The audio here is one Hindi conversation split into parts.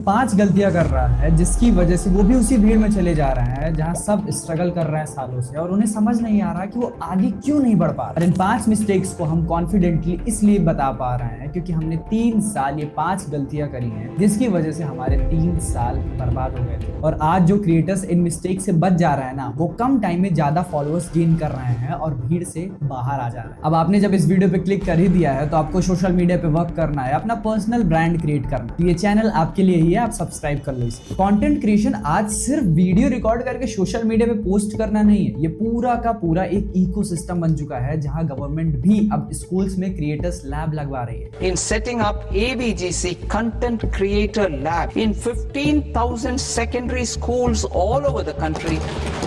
5 गलतियां कर रहा है जिसकी वजह से वो भी उसी भीड़ में चले जा रहे हैं जहां सब स्ट्रगल कर रहे हैं सालों से और उन्हें समझ नहीं आ रहा कि वो आगे क्यों नहीं बढ़ पा रहे। और इन 5 मिस्टेक्स को हम कॉन्फिडेंटली इसलिए बता पा रहे हैं क्योंकि हमने 3 साल ये 5 गलतियां करी हैं जिसकी वजह से हमारे 3 साल बर्बाद हो गए थे। और आज जो क्रिएटर्स इन मिस्टेक से बच जा रहे हैं ना, वो कम टाइम में ज्यादा फॉलोअर्स गेन कर रहे हैं और भीड़ से बाहर आ जा रहे हैं। अब आपने जब इस वीडियो पे क्लिक कर ही दिया है तो आपको सोशल मीडिया पे वर्क करना है, अपना पर्सनल ब्रांड क्रिएट करना है। ये चैनल आपके लिए ही है, आप सब्सक्राइब कर लो इसे। कंटेंट क्रिएशन आज सिर्फ वीडियो रिकॉर्ड करके सोशल मीडिया पे पोस्ट करना नहीं है, ये पूरा का पूरा एक इकोसिस्टम बन चुका है जहां गवर्नमेंट भी अब स्कूल्स में क्रिएटर्स लैब लगवा रही है। In setting up ABGC Content Creator Lab in 15,000 secondary schools all over the country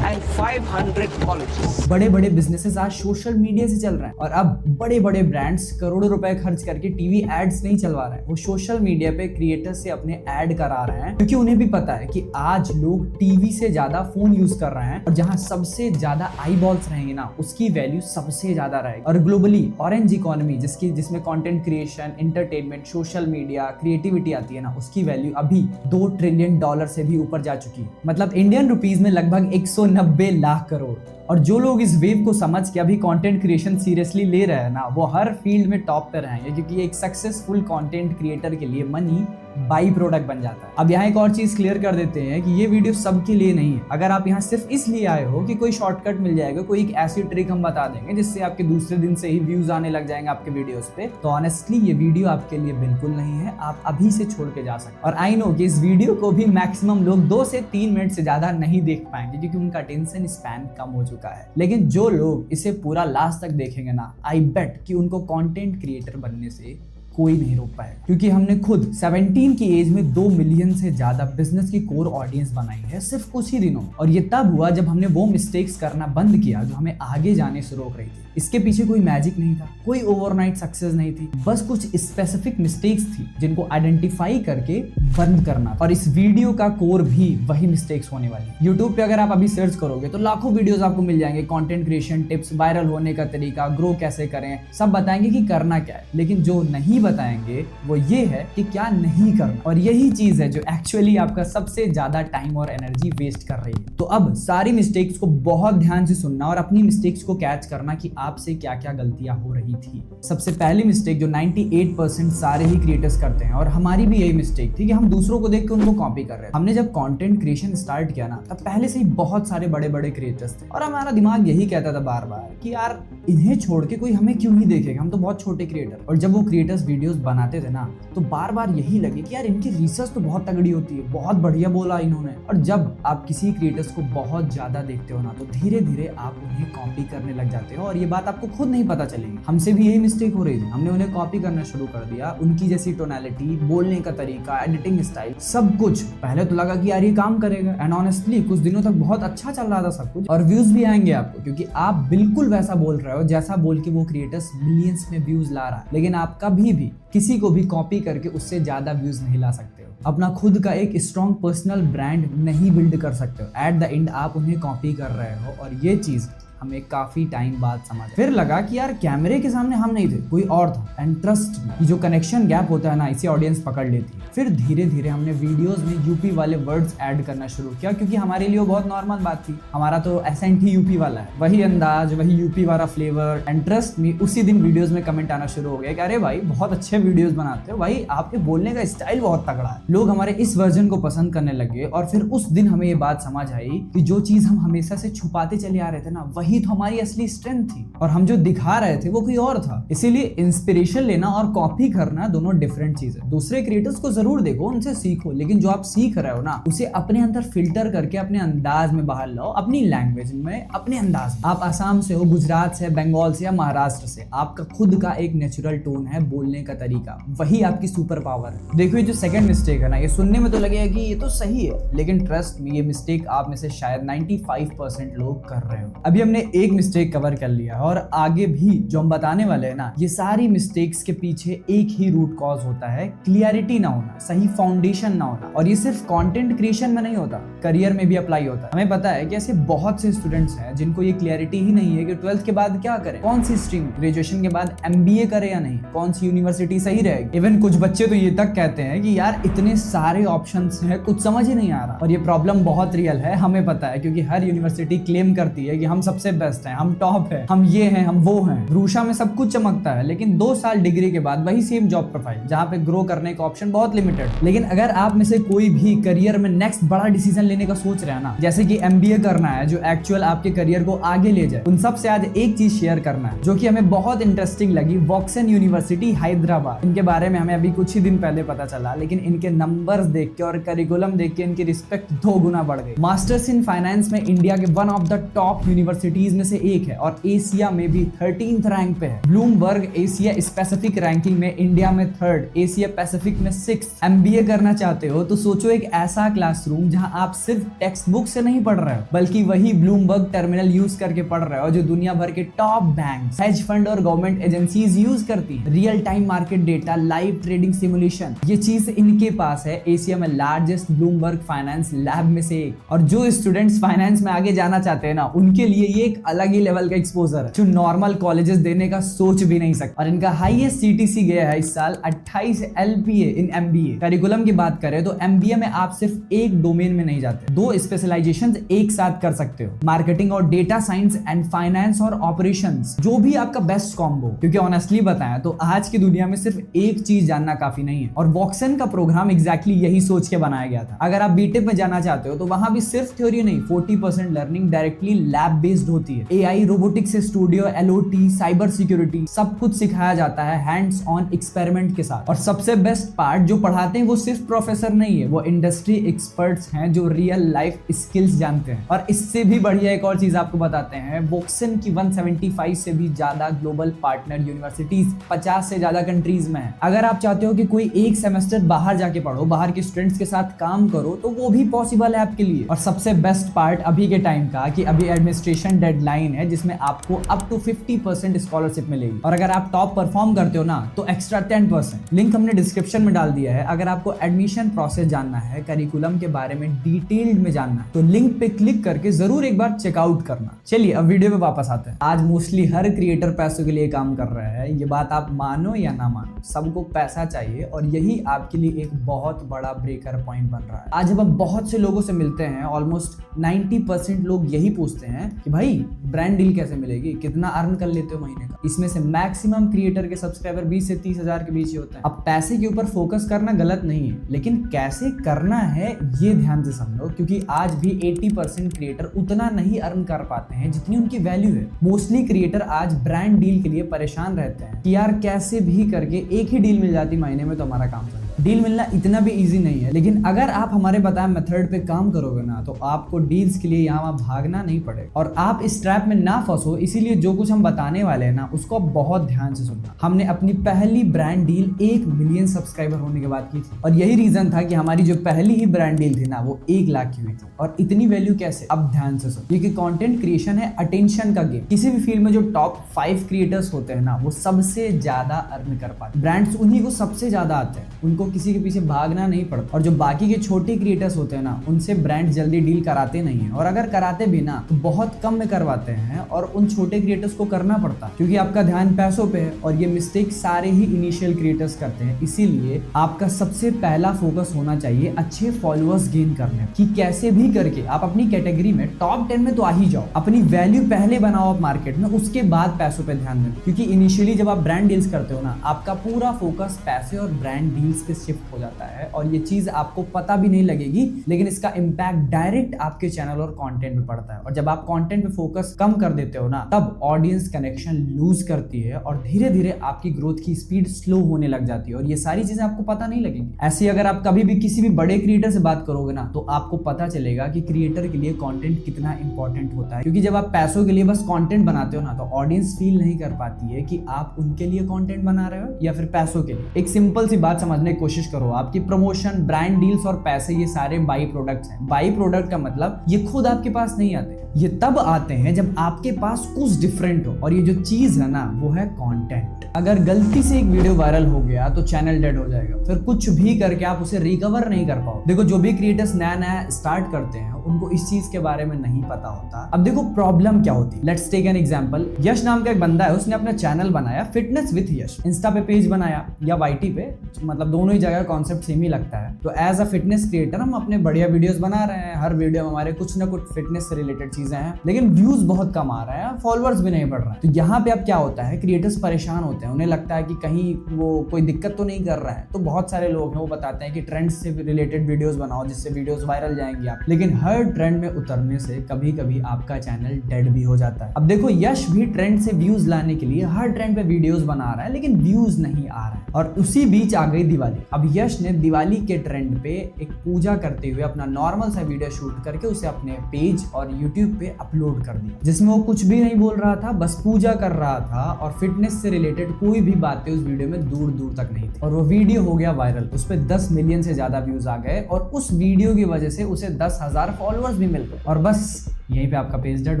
and 500 colleges. बड़े बड़े बिजनेसेस आज सोशल मीडिया से चल रहे हैं और अब बड़े बड़े ब्रांड्स करोड़ों रुपए खर्च करके टीवी एड्स नहीं चलवा रहे हैं, वो सोशल मीडिया पे क्रिएटर्स से अपने ऐड करा रहे हैं क्योंकि उन्हें भी पता है कि आज लोग टीवी से ज्यादा फोन यूज कर रहे हैं और जहां सबसे ज्यादा आई बॉल्स रहेंगे ना, उसकी वैल्यू सबसे ज्यादा रहेगी। और ग्लोबली ऑरेंज इकोनॉमी जिसमें content creation, entertainment, social media, creativity आती है ना, उसकी वैल्यू अभी $2 ट्रिलियन से भी ऊपर जा चुकी है। मतलब इंडियन रुपीज में लगभग 190 लाख करोड़। और जो लोग इस वेव को समझ के अभी कंटेंट क्रिएशन सीरियसली ले रहे हैं ना, वो हर फील्ड में टॉप पे रहेंगे क्योंकि एक सक्सेसफुल कंटेंट क्रिएटर के लिए मनी बाई प्रोडक्ट बन जाता है। अब यहाँ एक और चीज क्लियर कर देते हैं कि ये वीडियो सबके लिए नहीं है। अगर आप यहाँ सिर्फ इसलिए आए हो कि कोई शॉर्टकट मिल जाएगा, कोई एक ऐसी ट्रिक हम बता देंगे जिससे आपके दूसरे दिन से ही व्यूज आने लग जाएंगे आपके वीडियोस पे, तो ऑनेस्टली ये वीडियो आपके लिए बिल्कुल नहीं है। आप अभी से छोड़ के जा सकते। और आई नो कि इस वीडियो को भी मैक्सिमम लोग 2 से 3 मिनट से ज्यादा नहीं देख पाएंगे क्योंकि उनका अटेंशन स्पैन कम हो चुका है, लेकिन जो लोग इसे पूरा लास्ट तक देखेंगे ना, आई बेट कि उनको कंटेंट क्रिएटर बनने से कोई नहीं रोक पाएगा। क्योंकि हमने खुद 17 की एज में 2 मिलियन से ज्यादा बिजनेस की कोर ऑडियंस बनाई है सिर्फ कुछ ही दिनों में। और ये तब हुआ जब हमने वो मिस्टेक्स करना बंद किया जो हमें आगे जाने से रोक रही थी। इसके पीछे कोई मैजिक नहीं था, कोई ओवरनाइट सक्सेस नहीं थी, बस कुछ स्पेसिफिक मिस्टेक्स थी जिनको आइडेंटिफाई करके बंद करना। और इस वीडियो का कोर भी वही मिस्टेक्स होने वाली। यूट्यूब पे अगर आप अभी सर्च करोगे तो लाखों वीडियोस आपको मिल जाएंगे, कंटेंट क्रिएशन टिप्स, वायरल होने का तरीका, ग्रो कैसे करें, सब बताएंगे कि करना क्या है। लेकिन जो नहीं बताएंगे वो ये है कि क्या नहीं करना। और यही चीज है जो एक्चुअली आपका सबसे ज्यादा टाइम और एनर्जी वेस्ट कर रही है। तो अब सारी मिस्टेक्स को बहुत ध्यान से सुनना और अपनी मिस्टेक्स को कैच करना कि आपसे क्या क्या गलतियां हो रही थी। सबसे पहली मिस्टेक जो 98% सारे ही क्रिएटर्स करते हैं, और हमारी भी यही मिस्टेक थी कि हम दूसरों को देख के उनको कॉपी कर रहे हैं। हमने जब कंटेंट क्रिएशन स्टार्ट किया ना, तब पहले से ही बहुत सारे बड़े बड़े क्रिएटर्स थे और हमारा दिमाग यही कहता था बार बार कि यार इन्हें छोड़ के कोई हमें क्यों ही देखेगा, हम तो बहुत छोटे क्रिएटर। और जब वो क्रिएटर्स वीडियोस बनाते थे ना, तो बार बार यही लगे कि यार इनकी रिसर्च तो बहुत तगड़ी होती है, बहुत बढ़िया बोला इन्होंने। और जब आप किसी क्रिएटर्स को बहुत ज्यादा देखते हो ना, तो धीरे धीरे आप उन्हें कॉपी करने लग जाते हो और ये बात आपको खुद नहीं पता चलेगी। हमसे भी यही मिस्टेक हो रही थी, हमने उन्हें कॉपी करना शुरू कर दिया। उनकी जैसी टोनैलिटी, बोलने का तरीका, एडिटिंग स्टाइल, सब कुछ। पहले तो लगा कि यार ये काम करेगा, एंड ऑनेस्टली कुछ दिनों तक बहुत अच्छा चल रहा था सब कुछ, और व्यूज भी आएंगे आपको क्योंकि आप बिल्कुल वैसा बोल रहे हो जैसा बोल के वो क्रिएटर्स मिलियंस में व्यूज ला रहा है। लेकिन आप कभी भी किसी को भी कॉपी करके उससे ज्यादा व्यूज नहीं ला सकते हो। अपना खुद का एक स्ट्रॉन्ग पर्सनल ब्रांड नहीं बिल्ड कर सकते हो। एट द एंड आप उन्हें कॉपी कर रहे हो, और ये चीज हमें काफी टाइम बाद समझ। फिर लगा कि यार कैमरे के सामने हम नहीं थे, कोई और था। एंड ट्रस्ट में जो कनेक्शन गैप होता है ना, इसे ऑडियंस पकड़ लेती है। फिर धीरे धीरे हमने वीडियोस में यूपी वाले वर्ड्स ऐड करना शुरू किया क्योंकि हमारे लिए वो बहुत नॉर्मल बात थी। हमारा तो एसेंट ही यूपी वाला है, वही अंदाज, वही यूपी वाला फ्लेवर। एंड ट्रस्ट में उसी दिन वीडियोस में कमेंट आना शुरू हो गया कि अरे भाई बहुत अच्छे वीडियोस बनाते हो भाई, आपके बोलने का स्टाइल बहुत तगड़ा है। लोग हमारे इस वर्जन को पसंद करने लगे। और फिर उस दिन हमें ये बात समझ आई कि जो चीज हम हमेशा से छुपाते चले आ रहे थे ना, वही तो हमारी असली स्ट्रेंथ थी, और हम जो दिखा रहे थे वो कोई और था। इसीलिए इंस्पिरेशन लेना और कॉपी करना दोनों डिफरेंट चीज है। दूसरे क्रिएटर्स को जरूर देखो, उनसे सीखो, लेकिन जो आप सीख रहे हो ना, उसे अपने अंदर फिल्टर करके अपने अंदाज में बाहर लाओ, अपनी लैंग्वेज में, अपने अंदाज में। आप असम से हो, गुजरात से, बंगाल से या महाराष्ट्र से, आपका खुद का एक नेचुरल टोन है, बोलने का तरीका, वही आपकी सुपर पावर है। देखो ये जो सेकंड मिस्टेक है ना, ये सुनने में तो लगेगा कि ये तो सही है, लेकिन ट्रस्ट में ये मिस्टेक आप में से शायद 95% लोग कर रहे हो। अभी हमने हमने एक मिस्टेक कवर कर लिया और आगे भी जो हम बताने वाले हैं ना, ये सारी मिस्टेक्स के पीछे एक ही रूट कॉज होता है, क्लियरिटी ना होना, सही फाउंडेशन ना होना। और ये सिर्फ कंटेंट क्रिएशन में नहीं होता, करियर में भी अप्लाई होता है। हमें पता है कि ऐसे बहुत से स्टूडेंट्स हैं जिनको ये क्लियरिटी ही नहीं है कि 12th के बाद क्या करें, कौन सी स्ट्रीम, ग्रेजुएशन के बाद MBA करे या नहीं, कौन सी यूनिवर्सिटी सही रहेगी। इवन कुछ बच्चे तो ये तक कहते हैं कि यार इतने सारे ऑप्शंस हैं, कुछ समझ ही नहीं आ रहा। और ये प्रॉब्लम बहुत रियल है, हमें पता है, क्योंकि हर यूनिवर्सिटी क्लेम करती है कि हम सबसे बेस्ट हैं, हम टॉप है, हम ये हैं, हम वो हैं। रूशा में सब कुछ चमकता है, लेकिन 2 साल डिग्री के बाद वही सेम जॉब प्रोफाइल, जहाँ पे ग्रो करने का ऑप्शन बहुत लिमिटेड। लेकिन अगर आप में से कोई भी करियर में नेक्स्ट बड़ा डिसीजन लेने का सोच रहे हैं ना, जैसे कि MBA करना है जो एक्चुअल आपके करियर को आगे ले जाए, उन सब से आज एक चीज शेयर करना है जो कि हमें बहुत इंटरेस्टिंग लगी। वॉक्सन यूनिवर्सिटी हैदराबाद, इनके बारे में हमें अभी कुछ ही दिन पहले पता चला, लेकिन इनके नंबर्स देख के और करिकुलम देख के इनकी रिस्पेक्ट 2 गुना बढ़ गई। मास्टर्स इन फाइनेंस में इंडिया के one of the top universities में से एक है और एशिया में भी 13th रैंक पे है। ब्लूमबर्ग एशिया स्पेसिफिक रैंकिंग में इंडिया में 3rd, एशिया पैसिफिक में 6th। MBA करना चाहते हो तो सोचो एक ऐसा क्लासरूम जहां आप सिर्फ टेक्स्ट बुक से नहीं पढ़ रहे हो, बल्कि वही ब्लूमबर्ग टर्मिनल यूज करके पढ़ रहे हो जो दुनिया भर के टॉप बैंक्स, हेज फंड और गवर्नमेंट एजेंसीज यूज करती हैं। Real time market data, live trading simulation, ये चीज इनके पास है। एशिया में लार्जेस्ट ब्लूमबर्ग फाइनेंस लैब में से एक। और जो स्टूडेंट्स फाइनेंस में आगे जाना चाहते हैं ना, उनके लिए ये एक अलग ही लेवल का एक्सपोजर है जो नॉर्मल कॉलेजेस देने का सोच भी नहीं सकते। और इनका हाईएस्ट CTC गया है इस साल 28 LPA इन MBA। करिकुलम की बात करें तो MBA में आप सिर्फ एक डोमेन में नहीं जाते, 2 स्पेशलाइजेशंस एक साथ कर सकते हो, मार्केटिंग और डेटा साइंस एंड फाइनेंस और ऑपरेशंस, जो भी आपका बेस्ट कॉम्बो। क्योंकि ऑनेस्टली बताएं तो आज की दुनिया में सिर्फ एक चीज जानना काफी नहीं है। और वॉक्सन का प्रोग्राम एग्जैक्टली यही सोच के बनाया गया था। अगर आप बीटेक में जाना चाहते हो तो वहां भी सिर्फ थ्योरी नहीं, 40% लर्निंग डायरेक्टली लैब बेस्ड होती है। AI, robotics studio, LOT, cyber security, सब कुछ सिखाया जाता है हैंड्स ऑन एक्सपेरिमेंट के साथ। और सबसे बेस्ट पार्ट, जो पढ़ाते हैं वो सिर्फ प्रोफेसर नहीं है, वो इंडस्ट्री एक्सपर्ट्स हैं जो रियल लाइफ स्किल्स जानते हैं। और इससे भी बढ़िया एक और चीज आपको बताते हैं, वॉक्सन की 175 से भी ज्यादा ग्लोबल पार्टनर यूनिवर्सिटीज 50 से ज्यादा कंट्रीज में है। अगर आप चाहते हो कि कोई एक सेमेस्टर बाहर जाके पढ़ो, बाहर के स्टूडेंट्स के साथ काम करो, तो वो भी पॉसिबल है आपके लिए। और सबसे बेस्ट पार्ट अभी के टाइम का कि अभी एडमिनिस्ट्रेशन डेडलाइन है जिसमें आपको अप टू 50% स्कॉलरशिप मिलेगी। और अगर आप टॉप परफॉर्म करते हो ना तो एक्स्ट्रा 10%। लिंक हमने डिस्क्रिप्शन में डाल दिया है। अगर आपको एडमिशन प्रोसेस जानना है, करिकुलम के बारे में डिटेल्ड में जानना है, तो लिंक पे क्लिक करके जरूर एक बार चेकआउट करना। चलिए अब वीडियो में वापस आते हैं। आज मोस्टली हर क्रिएटर पैसों के लिए काम कर रहा है, ये बात आप मानो या ना मानो, सबको पैसा चाहिए और यही आपके लिए एक बहुत बड़ा ब्रेकर पॉइंट बन रहा है। आज जब हम बहुत से लोगों से मिलते हैं, ऑलमोस्ट 90% लोग यही पूछते हैं कि भाई ब्रांड डील कैसे मिलेगी, कितना अर्न कर लेते हो महीने का। इसमें से मैक्सिमम क्रिएटर के सब्सक्राइबर 20 से 30 हजार के बीच ही होते हैं। अब पैसे के ऊपर फोकस करना गलत नहीं है, लेकिन कैसे करना है ये ध्यान से समझो, क्योंकि आज भी 80% क्रिएटर उतना नहीं अर्न कर पाते हैं जितनी उनकी वैल्यू है। मोस्टली क्रिएटर आज ब्रांड डील के लिए परेशान रहते हैं कि यार कैसे भी करके एक ही डील मिल जाती महीने में तो हमारा काम चल जाए। डील मिलना इतना भी इजी नहीं है, लेकिन अगर आप हमारे बताए मेथड पे काम करोगे ना तो आपको डील्स के लिए यहाँ भागना नहीं पड़ेगा और आप इस ट्रैप में ना फंसो। इसीलिए जो कुछ हम बताने वाले हैं ना उसको आप बहुत ध्यान से सुनना। हमने अपनी पहली ब्रांड डील 1 मिलियन सब्सक्राइबर होने के बाद की थी और यही रीजन था कि हमारी जो पहली ही ब्रांड डील थी ना वो 1 लाख की हुई थी। और इतनी वैल्यू कैसे, अब ध्यान से सुनो, क्योंकि कंटेंट क्रिएशन है अटेंशन का गेम। किसी भी फील्ड में जो टॉप 5 क्रिएटर्स होते हैं ना वो सबसे ज्यादा अर्न कर पाते। ब्रांड्स उन्हीं को सबसे ज्यादा आते हैं, उनको किसी के पीछे भागना नहीं पड़ता। और जो बाकी के छोटे क्रिएटर्स होते हैं ना उनसे ब्रांड जल्दी डील कराते नहीं है, और अगर कराते भी ना तो बहुत कम में करवाते हैं और उन छोटे क्रिएटर्स को करना पड़ता है क्योंकि आपका ध्यान पैसों पे है। और ये मिस्टेक सारे ही इनिशियल क्रिएटर्स करते हैं। इसीलिए आपका सबसे पहला फोकस होना चाहिए अच्छे फॉलोअर्स गेन करने की। कैसे भी करके आप अपनी कैटेगरी में टॉप 10 में तो आ ही जाओ। अपनी वैल्यू पहले बनाओ आप मार्केट में, उसके बाद पैसों पे ध्यान देना। क्योंकि इनिशियली जब आप ब्रांड डील्स करते हो ना आपका पूरा फोकस पैसे और ब्रांड डील्स पे शिफ्ट हो जाता है और ये चीज आपको पता भी नहीं लगेगी, लेकिन इसका इम्पैक्ट डायरेक्ट आपके चैनल और कंटेंट पे पड़ता है। और जब आप कंटेंट पे फोकस कम कर देते हो ना तब ऑडियंस कनेक्शन लूज करती है और धीरे धीरे आपकी ग्रोथ की स्पीड स्लो होने लग जाती है और ये सारी चीजें आपको पता नहीं लगेंगी। ऐसे अगर आप कभी भी किसी भी बड़े क्रिएटर से बात करोगे ना तो आपको पता चलेगा कि क्रिएटर के लिए कंटेंट कितना इंपॉर्टेंट होता है। क्योंकि जब आप पैसों के लिए बस कंटेंट बनाते हो ना तो ऑडियंस फील नहीं कर पाती है कि आप उनके लिए कंटेंट बना रहे हो या फिर पैसों के लिए। एक सिंपल सी बात समझने की कोशिश करो आपकी प्रमोशन, ब्रांड डील्स और पैसे ये सारे बाई प्रोडक्ट्स हैं। बाई प्रोडक्ट का मतलब ये खुद आपके पास नहीं आते, ये तब आते हैं जब आपके पास कुछ डिफरेंट हो, और ये जो चीज है ना वो है कंटेंट। अगर गलती से एक वीडियो वायरल हो गया तो चैनल डेड हो जाएगा, फिर कुछ भी करके आप उसे रिकवर नहीं कर पाओ। देखो जो भी क्रिएटर्स नया नया स्टार्ट करते हैं उनको इस चीज के बारे में नहीं पता होता। अब देखो प्रॉब्लम क्या होती है, लेट्स टेक एन एग्जांपल। यश नाम का एक बंदा है, उसने अपना चैनल बनाया फिटनेस विद यश, इंस्टा पे पेज बनाया या वाईटी पे, मतलब दोनों ही जगह कॉन्सेप्ट सेम ही लगता है। तो एज अ फिटनेस क्रिएटर हम अपने बढ़िया वीडियोस बना रहे हैं, हर वीडियो में हमारे कुछ ना कुछ फिटनेस से रिलेटेड चीजें हैं, लेकिन व्यूज बहुत कम आ रहे हैं, फॉलोअर्स भी नहीं बढ़ रहे हैं। तो यहाँ पे अब क्या होता है, क्रिएटर्स परेशान होते हैं, उन्हें लगता है कि कहीं वो कोई दिक्कत तो नहीं कर रहा है। तो बहुत सारे लोग हैं वो बताते हैं कि ट्रेंड से रिलेटेड वीडियोस बनाओ जिससे वीडियोस वायरल जाएंगी आप, लेकिन हर ट्रेंड में उतरने से कभी कभी आपका चैनल डेड भी हो जाता है। अब देखो यश भी ट्रेंड से व्यूज लाने के लिए हर ट्रेंड पे वीडियोस बना रहा है, लेकिन व्यूज नहीं आ रहा है। और उसी बीच आ गई दिवाली। अब यश ने दिवाली के ट्रेंड पे एक पूजा करते हुए अपना नॉर्मल सा वीडियो शूट करके उसे अपने पेज और यूट्यूब पे अपलोड कर दिया, जिसमें वो कुछ भी नहीं बोल रहा था, बस पूजा कर रहा था और फिटनेस से रिलेटेड कोई भी बातें उस वीडियो में दूर दूर तक नहीं थी। और वो वीडियो हो गया वायरल, उस पर 10 मिलियन से ज्यादा व्यूज आ गए और उस वीडियो की वजह से उसे 10,000 फॉलोअर्स भी मिल गए, और बस यहीं पे आपका पेज डेड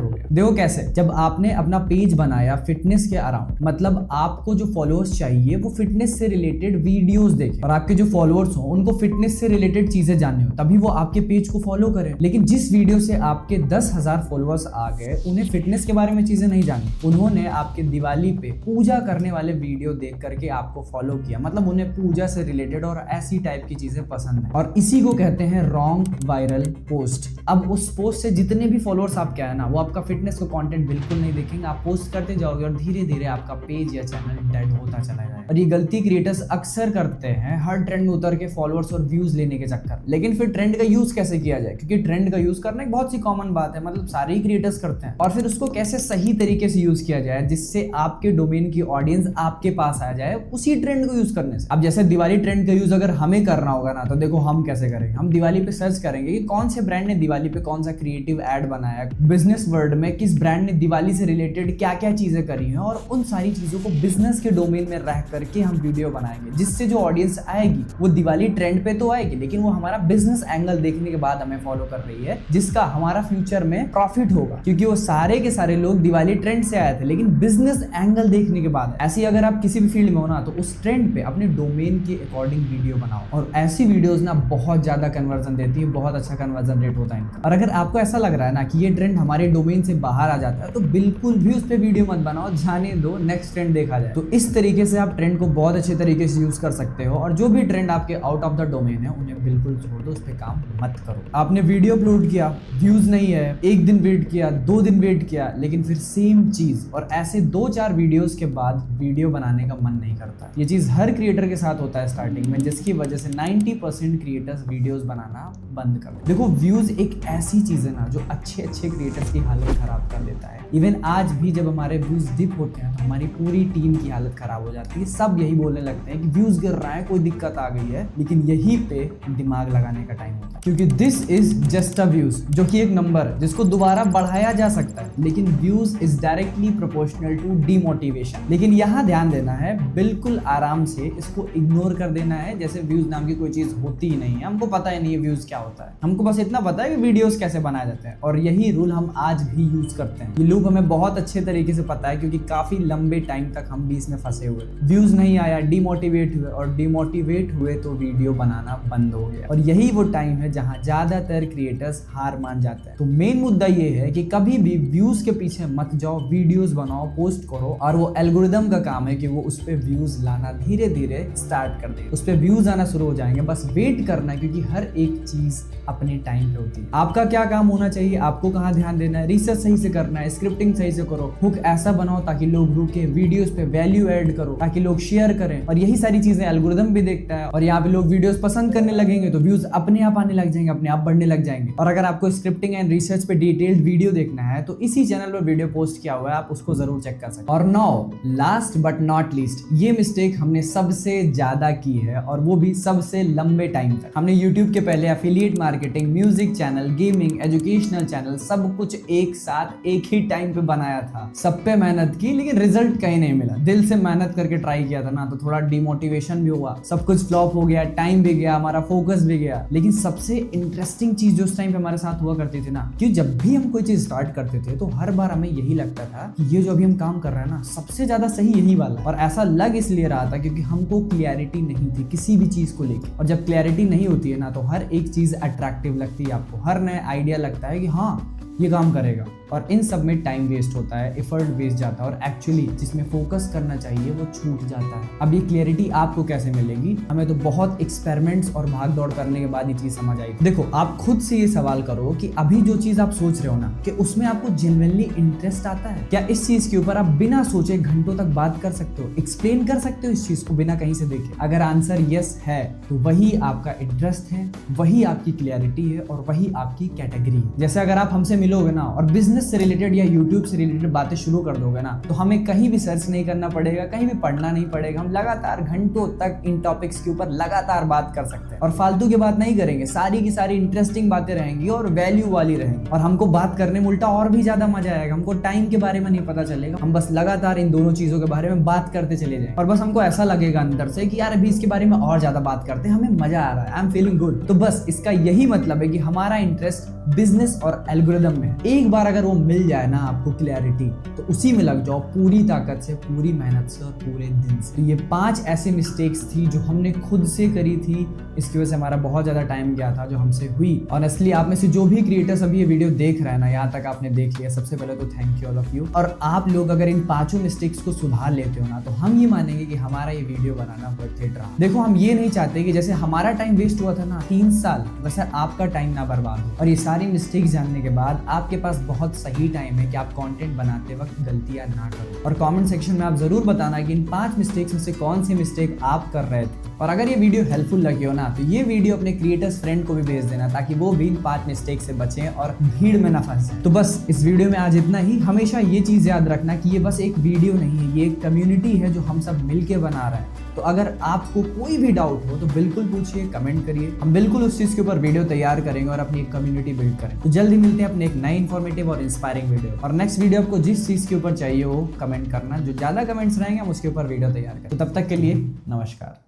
हो गया। देखो कैसे, जब आपने अपना पेज बनाया फिटनेस के अराउंड, मतलब आपको जो फॉलोअर्स चाहिए वो फिटनेस से रिलेटेड वीडियोस देखें, और आपके जो फॉलोअर्स हो उनको फिटनेस से रिलेटेड चीजें जाननी हो, तभी वो आपके पेज को फॉलो करें। लेकिन जिस वीडियो से आपके 10,000 फॉलोअर्स आ गए, उन्हें फिटनेस के बारे में चीजें नहीं जाननी, उन्होंने आपके दिवाली पे पूजा करने वाले वीडियो देख करके आपको फॉलो किया, मतलब उन्हें पूजा से रिलेटेड और ऐसी टाइप की चीजें पसंद है, और इसी को कहते हैं रॉन्ग वायरल पोस्ट। अब उस पोस्ट से जितने भी फॉलोअर्स आपके है ना, वो आपका फिटनेस का कंटेंट बिल्कुल नहीं देखेंगे, आप पोस्ट करते जाओगे और धीरे धीरे आपका पेज या चैनल डेड होता चला जाएगा। और ये गलती क्रिएटर्स अक्सर करते हैं, हर ट्रेंड में उतर के फॉलोअर्स और व्यूज लेने के चक्कर। लेकिन फिर ट्रेंड का यूज कैसे किया जाए, क्योंकि ट्रेंड का यूज करना एक बहुत सी कॉमन बात है, मतलब सारे ही क्रिएटर्स करते हैं, और फिर उसको कैसे सही तरीके से यूज किया जाए जिससे आपके डोमेन की ऑडियंस आपके पास आ जाए उसी ट्रेंड को यूज करने से। अब जैसे दिवाली ट्रेंड का यूज अगर हमें करना होगा ना, तो देखो हम कैसे करेंगे, हम दिवाली पे सर्च करेंगे कि कौन से ब्रांड ने दिवाली पे कौन सा क्रिएटिव एड बनाया, बिजनेस वर्ल्ड में किस ब्रांड ने दिवाली से रिलेटेड क्या क्या चीजें करी हैं, और उन सारी चीजों को बिजनेस के डोमेन में रह करके हम वीडियो बनाएंगे, जिससे जो ऑडियंस आएगी वो दिवाली ट्रेंड पे तो आएगी, लेकिन वो हमारा बिजनेस एंगल देखने के बाद हमें फॉलो कर रही है, जिसका हमारा फ्यूचर में प्रॉफिट होगा, क्योंकि वो सारे के सारे लोग दिवाली ट्रेंड से आए थे, लेकिन बिजनेस एंगल देखने के बाद। ऐसी अगर आप किसी भी फील्ड में हो ना, तो उस ट्रेंड पे अपने डोमेन के अकॉर्डिंग वीडियो बनाओ, और ऐसी वीडियोस ना बहुत ज्यादा कन्वर्जन देती है, बहुत अच्छा कन्वर्जन रेट होता है इनका। और अगर आपको ऐसा लग रहा है ना कि ये ट्रेंड हमारे डोमेन से बाहर आ जाता है, तो बिल्कुल भी उस पे वीडियो मत बनाओ, जाने दो, नेक्स्ट ट्रेंड देखा जाए। तो इस तरीके से आप ट्रेंड को बहुत अच्छे तरीके से यूज कर सकते हो, और जो भी ट्रेंड आपके आउट ऑफ द डोमेन है उन्हें बिल्कुल छोड़ दो, उस पे काम मत करो। आपने वीडियो अपलोड किया, व्यूज नहीं है, एक दिन वेट किया, 2 दिन वेट किया, लेकिन फिर सेम चीज और ऐसे 2-4 वीडियोस के बाद वीडियो बनाने का मन नहीं करता। ये चीज हर क्रिएटर के साथ होता है स्टार्टिंग में, जिसकी वजह से 90% क्रिएटर्स वीडियोस बनाना बंद कर देते। देखो व्यूज एक ऐसी चीज है ना जो अच्छे क्रिएटर्स की हालत खराब कर देता है। इवन आज भी जब हमारे व्यूज डिप होते हैं तो हमारी पूरी टीम की हालत खराब हो जाती है, सब यही बोलने लगते हैं कि व्यूज गिर रहा है, कोई दिक्कत आ गई है, लेकिन यही पे दिमाग लगाने का टाइम होता है, क्योंकि this is just a views, जो कि एक नंबर है जिसको दोबारा बढ़ाया जा सकता है, लेकिन views is directly proportional to demotivation. लेकिन यहाँ ध्यान देना है, बिल्कुल आराम से इसको इग्नोर कर देना है, जैसे व्यूज नाम की कोई चीज होती ही नहीं है, हमको पता ही नहीं है व्यूज क्या होता है, हमको बस इतना पता है कि वीडियोस कैसे बनाए जाते हैं, और यही रूल हम आज भी यूज करते हैं। ये लूप हमें बहुत अच्छे तरीके से पता है, क्योंकि काफी लंबे टाइम तक हम भी इसमें फंसे हुए, व्यूज नहीं आया, डिमोटिवेट हुए, और डिमोटिवेट हुए तो वीडियो बनाना बंद हो गया, और यही वो टाइम है जहां ज्यादातर क्रिएटर्स हार मान जाते हैं। तो मेन मुद्दा ये है कि कभी भी व्यूज के पीछे मत जाओ, वीडियोस बनाओ, पोस्ट करो, और वो एल्गोरिदम का काम है कि वो उस पे व्यूज लाना धीरे धीरे स्टार्ट कर दे, उस पे व्यूज आना शुरू हो जाएंगे, बस वेट करना है, क्योंकि हर एक चीज अपने टाइम पे होती है। आपका क्या काम होना चाहिए, आपको कहाँ ध्यान देना है, रिसर्च सही से करना है, स्क्रिप्टिंग सही से करो, हुक ऐसा बनाओ ताकि लोग रुके, वीडियोस पे वैल्यू ऐड करो ताकि लोग शेयर करें, और यही सारी चीजें एल्गोरिदम भी देखता है, और यहाँ पे लोग वीडियोस पसंद करने लगेंगे तो व्यूज अपने आप आने लग जाएंगे, अपने आप बढ़ने लग जाएंगे। और अगर आपको स्क्रिप्टिंग एंड रिसर्च पे डिटेल्ड वीडियो देखना है तो इसी चैनल पर वीडियो पोस्ट किया हुआ है, आप उसको जरूर चेक कर सकते हैं। और now last but not least, ये मिस्टेक हमने सबसे ज्यादा की है, और वो भी सबसे लंबे टाइम तक। हमने यूट्यूब के पहले affiliate marketing, music channel, gaming, educational channel, channel, सब कुछ एक साथ एक ही टाइम पे बनाया था, सब पे मेहनत की, लेकिन रिजल्ट कहीं नहीं मिला। दिल से मेहनत करके ट्राई किया था ना, तो थोड़ा डिमोटिवेशन भी हुआ, सब कुछ फ्लॉप हो गया, टाइम भी गया, हमारा फोकस भी गया। लेकिन सबसे इंटरेस्टिंग चीज जो उस टाइम पे हमारे साथ हुआ करती थी ना, कि जब भी हम कोई चीज स्टार्ट करते थे तो हर बार हमें यही लगता था कि ये जो अभी हम काम कर रहे हैं ना, सबसे ज्यादा सही यही वाला। और ऐसा लग इसलिए रहा था क्योंकि हमको क्लियरिटी नहीं थी किसी भी चीज को लेकर। और जब क्लियरिटी नहीं होती है ना, तो हर एक चीज अट्रैक्टिव लगती है आपको, हर नया आइडिया लगता है कि हाँ ये काम करेगा। और इन सब में टाइम वेस्ट होता है, एफर्ट वेस्ट जाता है, और एक्चुअली जिसमें फोकस करना चाहिए वो छूट जाता है। अब ये क्लियरिटी आपको कैसे मिलेगी? हमें तो बहुत एक्सपेरिमेंट्स और भाग दौड़ करने के बाद ये चीज समझ आई। देखो, आप खुद से ये सवाल करो कि अभी जो चीज आप सोच रहे हो ना, कि उसमें आपको जेन्युइनली इंटरेस्ट आता है क्या? इस चीज के ऊपर आप बिना सोचे घंटों तक बात कर सकते हो, एक्सप्लेन कर सकते हो इस चीज को बिना कहीं से देखे? अगर आंसर यस है तो वही आपका इंटरेस्ट है, वही आपकी क्लियरिटी है, और वही आपकी कैटेगरी है। जैसे अगर आप हमसे मिलोगे ना और बिजनेस से रिलेटेड या यूट्यूब से रिलेटेड बातें शुरू कर दोगे ना, तो हमें कहीं भी सर्च नहीं करना पड़ेगा, कहीं भी पढ़ना नहीं पड़ेगा। हम लगातार घंटों तक इन टॉपिक्स के ऊपर लगातार बात कर सकते हैं, और फालतू की बात नहीं करेंगे, सारी की सारी इंटरेस्टिंग बातें रहेंगी और वैल्यू वाली रहेंगी। और हमको बात करने में उल्टा और भी ज्यादा मजा आएगा, हमको टाइम के बारे में नहीं पता चलेगा, हम बस लगातार इन दोनों चीजों के बारे में बात करते चले जाएं। और बस हमको ऐसा लगेगा अंदर से कि यार अभी इसके बारे में और ज्यादा बात करते हैं, हमें मजा आ रहा है, आई एम फीलिंग गुड। तो बस इसका यही मतलब है कि हमारा इंटरेस्ट बिजनेस और एल्गोरिदम में। एक बार अगर वो मिल जाए ना आपको क्लैरिटी, तो उसी में लग जाओ पूरी ताकत से, पूरी मेहनत से और पूरे दिन से। तो ये 5 ऐसे मिस्टेक्स थी जो हमने खुद से करी थी, इसकी वजह से हमारा बहुत ज्यादा टाइम गया था, जो हमसे हुई। ऑनेस्टली आप में से जो भी क्रिएटर्स अभी ये वीडियो देख रहे हैं ना, यहाँ तक आपने देख लिया, सबसे पहले तो thank you all of you. और आप लोग अगर इन 5 मिस्टेक्स को सुधार लेते हो ना, तो हम ये मानेंगे कि हमारा ये वीडियो बनाना वर्थ इट रहा। देखो, हम ये नहीं चाहते कि जैसे हमारा टाइम वेस्ट हुआ था ना 3 साल, वैसे आपका टाइम ना बर्बाद हो। और ये सारी मिस्टेक्स जानने के बाद आपके पास बहुत सही टाइम है कि आप कंटेंट बनाते वक्त गलतियां ना करो। और कमेंट सेक्शन में आप जरूर बताना कि इन 5 मिस्टेक्स में से कौन सी मिस्टेक आप कर रहे थे। और अगर ये वीडियो हेल्पफुल लगी हो ना, तो ये वीडियो अपने क्रिएटर्स फ्रेंड को भी भेज देना, ताकि वो भी इन 5 मिस्टेक से बचें और भीड़ में ना फंसे। तो बस इस वीडियो में आज इतना ही। हमेशा ये चीज याद रखना कि ये बस एक वीडियो नहीं है, ये एक कम्युनिटी है जो हम सब मिलके बना रहे हैं। तो अगर आपको कोई भी डाउट हो तो बिल्कुल पूछिए, कमेंट करिए, हम बिल्कुल उस चीज के ऊपर वीडियो तैयार करेंगे और अपनी एक कम्युनिटी बिल्ड करें। तो जल्दी मिलते हैं अपने एक नई इन्फॉर्मेटिव और इंस्पायरिंग वीडियो। और नेक्स्ट वीडियो आपको जिस चीज के ऊपर चाहिए वो कमेंट करना, जो ज्यादा कमेंट्स रहेंगे हम उसके ऊपर वीडियो तैयार करें। तो तब तक के लिए नमस्कार।